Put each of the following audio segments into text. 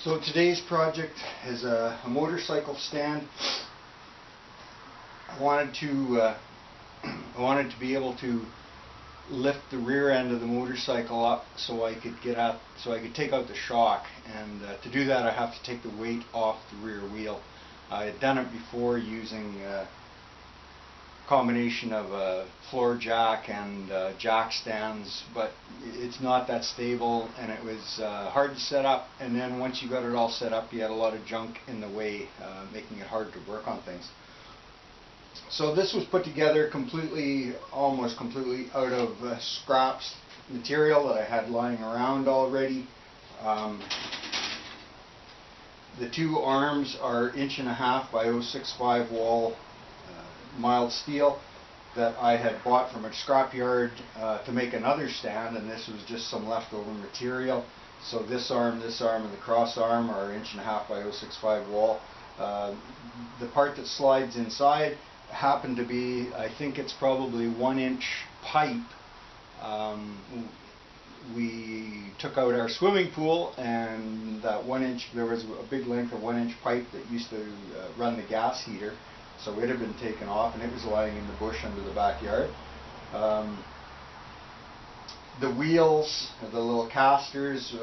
So today's project is a motorcycle stand. I wanted to be able to lift the rear end of the motorcycle up so I could take out the shock, and to do that I have to take the weight off the rear wheel. I had done it before using a combination of a floor jack and jack stands, but it's not that stable, and it was hard to set up, and then once you got it all set up you had a lot of junk in the way, making it hard to work on things. So this was put together almost completely out of scraps material that I had lying around already. The two arms are 1.5 inch by 0.65 wall mild steel that I had bought from a scrapyard to make another stand, and this was just some leftover material. So this arm, and the cross arm are 1.5 inch by 0.65 wall. The part that slides inside happened to be, I think it's probably 1 inch pipe. We took out our swimming pool, and that 1 inch, there was a big length of 1 inch pipe that used to run the gas heater. So it had been taken off, and it was lying in the bush under the backyard. The wheels, the little casters,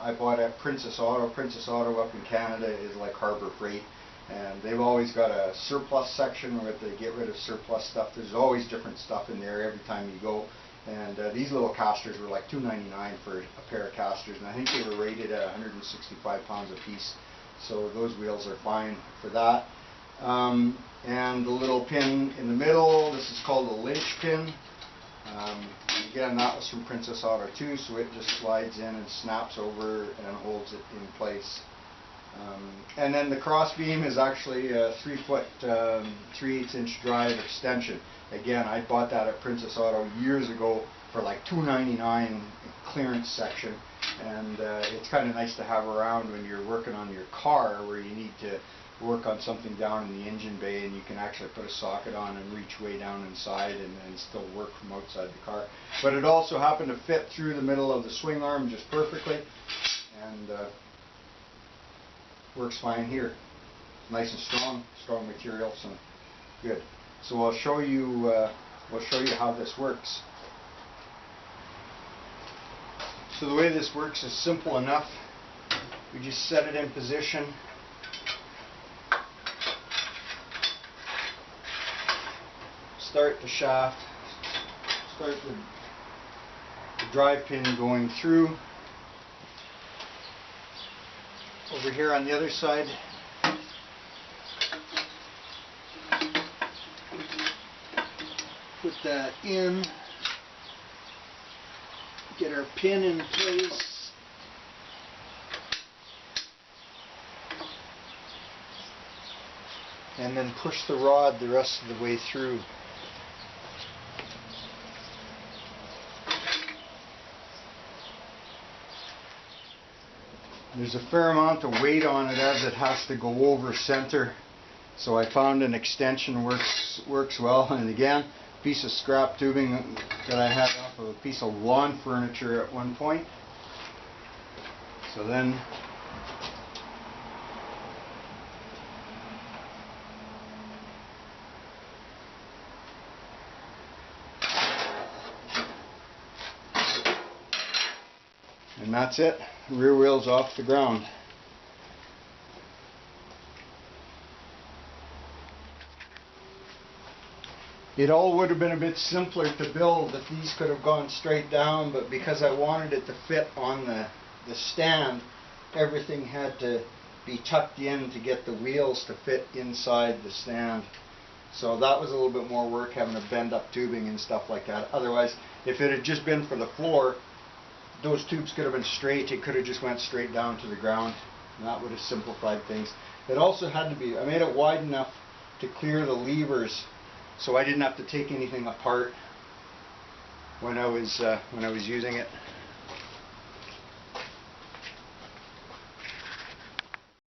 I bought at Princess Auto. Princess Auto up in Canada is like Harbor Freight, and they've always got a surplus section where they get rid of surplus stuff. There's always different stuff in there every time you go. And these little casters were like $2.99 for a pair of casters, and I think they were rated at 165 pounds a piece. So those wheels are fine for that. And the little pin in the middle, this is called a lynch pin. Again, that was from Princess Auto too, so it just slides in and snaps over and holds it in place. And then the cross beam is actually a 3-foot 3/8 inch drive extension. Again, I bought that at Princess Auto years ago for like $2.99 clearance section, and it's kind of nice to have around when you're working on your car where you need to work on something down in the engine bay, and you can actually put a socket on and reach way down inside and still work from outside the car. But it also happened to fit through the middle of the swing arm just perfectly, and works fine here. Nice and strong material, so good. So I'll show you how this works. So the way this works is simple enough. We just set it in position. Start the shaft, start the drive pin going through. Over here on the other side, put that in, get our pin in place. And then push the rod the rest of the way through. There's a fair amount of weight on it as it has to go over center, so I found an extension works well. And again, a piece of scrap tubing that I had off of a piece of lawn furniture at one point. So then and that's it. Rear wheel's off the ground. It all would have been a bit simpler to build if these could have gone straight down, but because I wanted it to fit on the stand, everything had to be tucked in to get the wheels to fit inside the stand. So that was a little bit more work, having to bend up tubing and stuff like that. Otherwise, if it had just been for the floor, those tubes could have been straight. It could have just went straight down to the ground, and that would have simplified things. It also had to be, I made it wide enough to clear the levers, so I didn't have to take anything apart when I was using it.